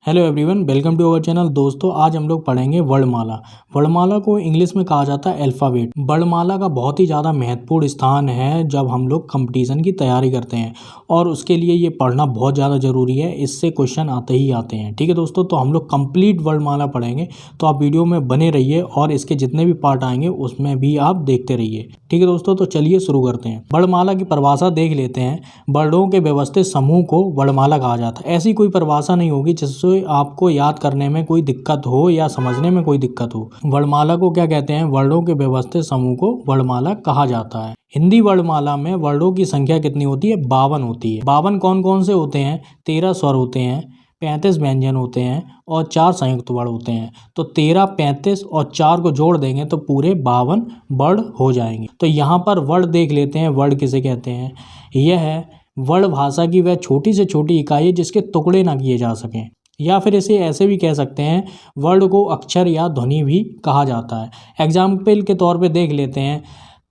Hello everyone, welcome to our channel. दोस्तों, आज हम लोग पढ़ेंगे वर्णमाला। वर्णमाला को इंग्लिश में कहा जाता है अल्फ़ाबेट। वर्णमाला का बहुत ही ज़्यादा महत्वपूर्ण स्थान है जब हम लोग कंपटीशन की तैयारी करते हैं, और उसके लिए ये पढ़ना बहुत ज़्यादा ज़रूरी है। इससे क्वेश्चन आते ही आते हैं। ठीक है दोस्तों, तो हम लोग कंप्लीट वर्णमाला पढ़ेंगे, तो आप वीडियो में बने रहिए और इसके जितने भी पार्ट आएंगे उसमें भी आप देखते रहिए। ठीक है दोस्तों, तो चलिए शुरू करते हैं। वर्णमाला की परिभाषा देख लेते हैं। वर्णों के व्यवस्थित समूह को वर्णमाला कहा जाता है। ऐसी कोई परिभाषा नहीं होगी जिससे आपको याद करने में कोई दिक्कत हो या समझने में कोई दिक्कत हो। वर्णमाला को क्या कहते हैं? वर्णों के व्यवस्थित समूह को वर्णमाला कहा जाता है। हिंदी वर्णमाला में वर्णों की संख्या कितनी होती है? 52 होती है। 52 कौन कौन से होते हैं? 13 स्वर होते हैं, 35 व्यंजन होते हैं और 4 संयुक्त वर्ण होते हैं। तो 13, 35 और 4 को जोड़ देंगे तो पूरे 52 वर्ण हो जाएंगे। तो यहाँ पर वर्ण देख लेते हैं। वर्ण किसे कहते हैं? यह है वर्ण भाषा की वह छोटी से छोटी इकाई है जिसके टुकड़े ना किए जा सकें, या फिर इसे ऐसे भी कह सकते हैं, वर्ण को अक्षर या ध्वनि भी कहा जाता है। एग्जाम्पल के तौर पे देख लेते हैं।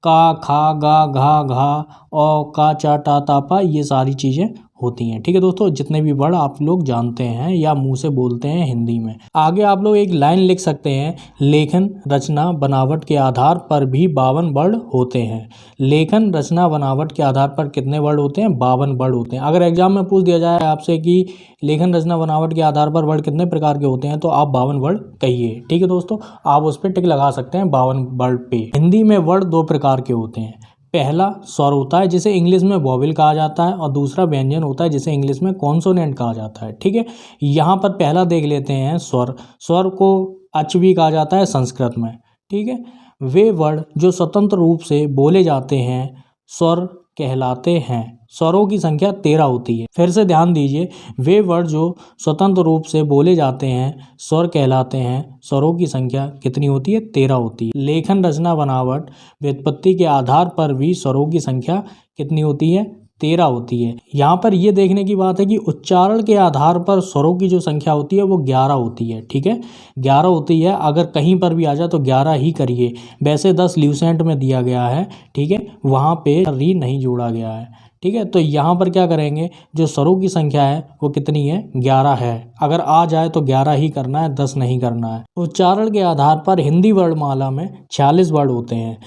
का, खा, गा, घा, घा, औ, का, चा, टा, ता, पा, ये सारी चीज़ें होती हैं। ठीक है दोस्तों, जितने भी वर्ण आप लोग जानते हैं या मुंह से बोलते हैं हिंदी में। आगे आप लोग एक लाइन लिख सकते हैं, लेखन रचना बनावट के आधार पर भी 52 वर्ण होते हैं। लेखन रचना बनावट के आधार पर कितने वर्ण होते हैं? 52 वर्ण होते हैं। अगर एग्जाम में पूछ दिया जाए आपसे कि लेखन रचना बनावट के आधार पर वर्ण कितने प्रकार के होते हैं, तो आप 52 वर्ण कहिए। ठीक है दोस्तों, आप उस पर टिक लगा सकते हैं 52 वर्ण पे। हिंदी में वर्ण 2 प्रकार के होते हैं। पहला स्वर होता है जिसे इंग्लिश में वॉवेल कहा जाता है, और दूसरा व्यंजन होता है जिसे इंग्लिश में कॉन्सोनेंट कहा जाता है। ठीक है, यहाँ पर पहला देख लेते हैं स्वर। स्वर को अच भी कहा जाता है संस्कृत में। ठीक है, वे वर्ण जो स्वतंत्र रूप से बोले जाते हैं स्वर कहलाते हैं। स्वरों की संख्या 13 होती है। फिर से ध्यान दीजिए, वे वर्ण जो स्वतंत्र रूप से बोले जाते हैं स्वर कहलाते हैं। स्वरों की संख्या कितनी होती है? 13 होती है। लेखन रचना बनावट व्युत्पत्ति के आधार पर भी स्वरों की संख्या कितनी होती है? 13 होती है। यहाँ पर ये देखने की बात है कि उच्चारण के आधार पर स्वरों की जो संख्या होती है वो 11 होती है। ठीक है, 11 होती है। अगर कहीं पर भी आ जाए तो 11 ही करिए। वैसे 10 ल्यूसेंट में दिया गया है। ठीक है, वहाँ पे री नहीं जोड़ा गया है। ठीक है, तो यहाँ पर क्या करेंगे, जो स्वरों की संख्या है वो कितनी है? 11 है। अगर आ जाए तो 11 ही करना है, 10 नहीं करना है। उच्चारण के आधार पर हिंदी वर्णमाला में 46 वर्ण होते हैं।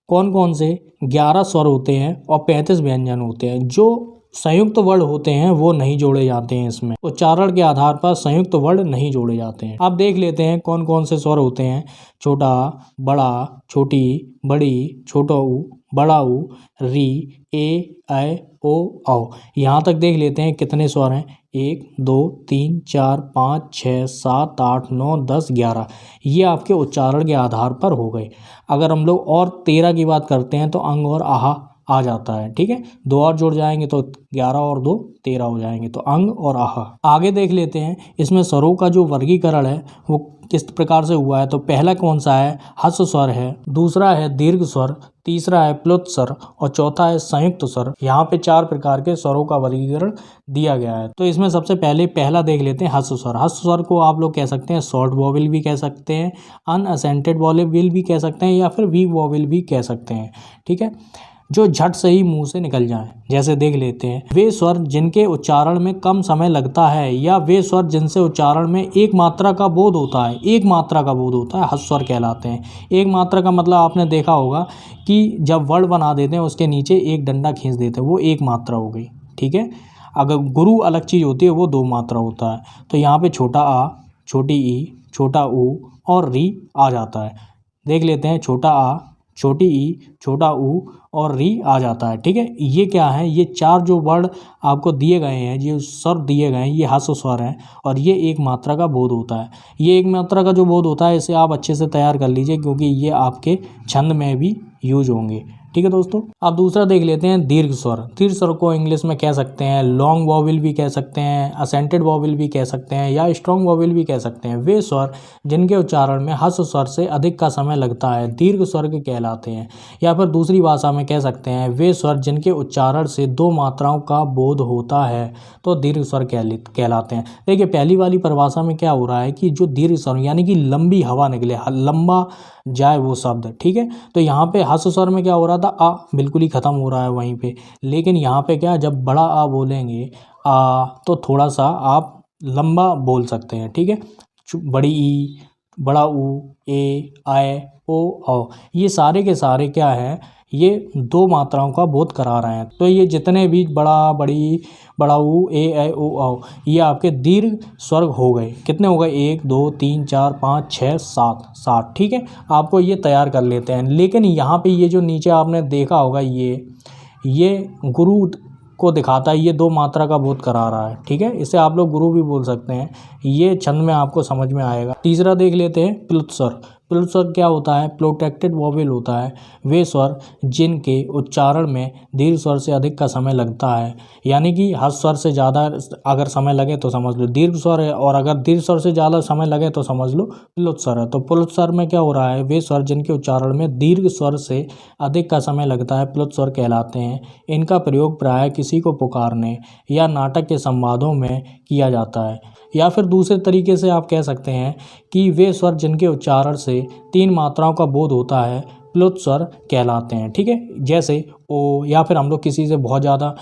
कौन कौन से? 11 स्वर होते हैं और 35 व्यंजन होते हैं। जो संयुक्त वर्ण होते हैं वो नहीं जोड़े जाते हैं। इसमें उच्चारण के आधार पर संयुक्त वर्ण नहीं जोड़े जाते हैं। अब देख लेते हैं कौन कौन से स्वर होते हैं। छोटा, बड़ा, छोटी, बड़ी, छोटा ऊ, बड़ा ऊ, री, ए, ऐ, ओ, औ। यहाँ तक देख लेते हैं कितने स्वर हैं। 1, 2, 3, 4, 5, 6, 7, 8, 9, 10, 11। ये आपके उच्चारण के आधार पर हो गए। अगर हम लोग और 13 की बात करते हैं तो अंग और आहा आ जाता है। ठीक है, 2 और जुड़ जाएंगे तो 11 और 2 13 हो जाएंगे, तो अंग और आहा। आगे देख लेते हैं इसमें स्वरों का जो वर्गीकरण है वो किस प्रकार से हुआ है। तो पहला कौन सा है? हस्व स्वर है, दूसरा है दीर्घ स्वर, तीसरा है प्लुत स्वर और चौथा है संयुक्त स्वर। यहाँ पे 4 प्रकार के स्वरों का वर्गीकरण दिया गया है। तो इसमें सबसे पहले पहला देख लेते हैं हस्व स्वर। हस्व स्वर को आप लोग कह सकते हैं शॉर्ट वॉवेल भी कह सकते हैं, अनअसेंटेड वॉवेल भी कह सकते हैं, या फिर वीक वॉवेल भी कह सकते हैं। ठीक है, जो झट से ही मुंह से निकल जाएं। जैसे देख लेते हैं, वे स्वर जिनके उच्चारण में कम समय लगता है, या वे स्वर जिनसे उच्चारण में एक मात्रा का बोध होता है। एक मात्रा का बोध होता है, हस्व स्वर कहलाते हैं। एक मात्रा का मतलब आपने देखा होगा कि जब वर्ण बना देते हैं उसके नीचे एक डंडा खींच देते हैं, वो एक मात्रा हो गई। ठीक है, अगर गुरु अलग चीज़ होती है वो 2 मात्रा होता है। तो यहाँ पे छोटा आ, छोटी ई, छोटा ऊ और री आ जाता है। देख लेते हैं, छोटा आ, छोटी ई, छोटा ऊ और री आ जाता है। ठीक है, ये क्या है? ये 4 जो वर्ण आपको दिए गए हैं, ये स्वर दिए गए हैं, ये हस्व स्वर हैं, और ये एक मात्रा का बोध होता है। ये एक मात्रा का जो बोध होता है इसे आप अच्छे से तैयार कर लीजिए, क्योंकि ये आपके छंद में भी यूज होंगे। ठीक है दोस्तों, अब दूसरा देख लेते हैं दीर्घ स्वर। दीर्घ स्वर को इंग्लिश में कह सकते हैं लॉन्ग वॉवेल भी कह सकते हैं, असेंटेड वॉवेल भी कह सकते हैं, या स्ट्रॉन्ग वॉवेल भी कह सकते हैं। वे स्वर जिनके उच्चारण में हस्व स्वर से अधिक का समय लगता है दीर्घ स्वर के कहलाते हैं। या फिर दूसरी भाषा में कह सकते हैं वे स्वर जिनके उच्चारण से 2 मात्राओं का बोध होता है तो दीर्घ स्वर कहलाते हैं। देखिए, पहली वाली परिभाषा में क्या हो रहा है कि जो दीर्घ स्वर यानी कि लंबी हवा निकले, लंबा जाए वो शब्द। ठीक है, तो यहाँ पे हस्व स्वर में क्या हो रहा था? आ बिल्कुल ही खत्म हो रहा है वहीं पे। लेकिन यहाँ पे क्या, जब बड़ा आ बोलेंगे आ, तो थोड़ा सा आप लंबा बोल सकते हैं, ठीक है। बड़ी ई, बड़ा ऊ, ए, आए, ओ, औ, ये सारे के सारे क्या है, ये दो मात्राओं का बोध करा रहे हैं। तो ये जितने भी बड़ा, बड़ी, बड़ा ऊ, ए, ऐ, ओ, औ, ये आपके दीर्घ स्वर हो गए। कितने हो गए, 1 2 3 4 5 6 7, 7, ठीक है। आपको ये तैयार कर लेते हैं। लेकिन यहाँ पे ये जो नीचे आपने देखा होगा, ये गुरु को दिखाता है, ये दो मात्रा का बोध करा रहा है, ठीक है। इसे आप लोग गुरु भी बोल सकते हैं। ये छंद में आपको समझ में आएगा। तीसरा देख लेते हैं, प्लुत स्वर। प्लुत स्वर क्या होता है, प्रोटेक्टेड वोवेल होता है। वे स्वर जिनके उच्चारण में दीर्घ स्वर से अधिक का समय लगता है, यानी कि ह्रस्व स्वर से ज़्यादा अगर समय लगे तो समझ लो दीर्घ स्वर है, और अगर दीर्घ स्वर से ज़्यादा समय लगे तो समझ लो प्लुत स्वर है। तो प्लुत स्वर में क्या हो रहा है, वे स्वर जिनके उच्चारण में दीर्घ स्वर से अधिक का समय लगता है प्लुत स्वर कहलाते हैं। इनका प्रयोग प्रायः किसी को पुकारने या नाटक के संवादों में किया जाता है। या फिर दूसरे तरीके से आप कह सकते हैं कि वे स्वर जिनके उच्चारण से 3 मात्राओं का बोध होता है प्लुत स्वर कहलाते हैं, ठीक है। जैसे ओ, या फिर हम लोग किसी से बहुत ज़्यादा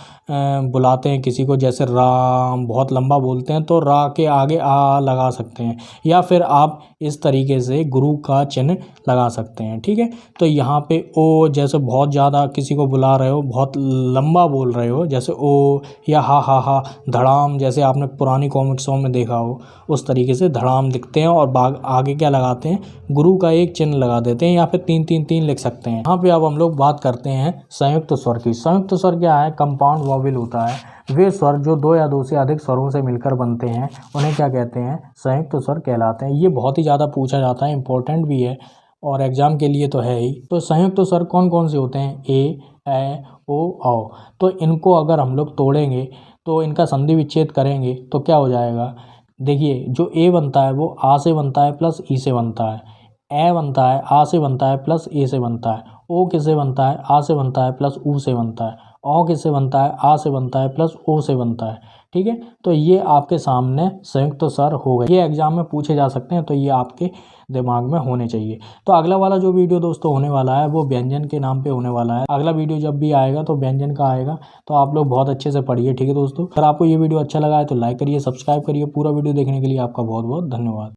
बुलाते हैं किसी को, जैसे राम, बहुत लंबा बोलते हैं तो रा के आगे आ लगा सकते हैं, या फिर आप इस तरीके से गुरु का चिन्ह लगा सकते हैं, ठीक है। तो यहाँ पे ओ, जैसे बहुत ज़्यादा किसी को बुला रहे हो, बहुत लंबा बोल रहे हो, जैसे ओ, या हा हा हा, धड़ाम, जैसे आपने पुरानी कॉमिक सॉन्ग में देखा हो उस तरीके से धड़ाम लिखते हैं और आगे क्या लगाते हैं, गुरु का एक चिन्ह लगा देते हैं, या फिर 3 3 3 लिख सकते हैं। यहाँ पे अब हम लोग बात करते हैं संयुक्त स्वर की। संयुक्त स्वर क्या है, कंपाउंड वोवेल होता है। वे स्वर जो 2 या 2 से अधिक स्वरों से मिलकर बनते हैं उन्हें क्या कहते हैं, संयुक्त स्वर कहलाते हैं। ये बहुत ही ज़्यादा पूछा जाता है, इंपॉर्टेंट भी है और एग्जाम के लिए तो है ही। तो संयुक्त स्वर कौन कौन से होते हैं, ए, ऐ, ओ, औ। तो इनको अगर हम लोग तोड़ेंगे तो इनका संधि विच्छेद करेंगे तो क्या हो जाएगा, देखिए जो ए बनता है वो आ से बनता है प्लस ई से बनता है, ए बनता है आ से बनता है प्लस ए से बनता है, ओ किससे बनता है, आ से बनता है प्लस ऊ से बनता है, औ किससे बनता है, आ से बनता है प्लस ओ से बनता है, ठीक है। तो ये आपके सामने संयुक्त स्वर हो गए। ये एग्जाम में पूछे जा सकते हैं, तो ये आपके दिमाग में होने चाहिए। तो अगला वाला जो वीडियो दोस्तों होने वाला है वो व्यंजन के नाम पे होने वाला है। अगला वीडियो जब भी आएगा तो व्यंजन का आएगा, तो आप लोग बहुत अच्छे से पढ़िए, ठीक है दोस्तों। अगर आपको ये वीडियो अच्छा लगा है तो लाइक करिए, सब्सक्राइब करिए। पूरा वीडियो देखने के लिए आपका बहुत बहुत धन्यवाद।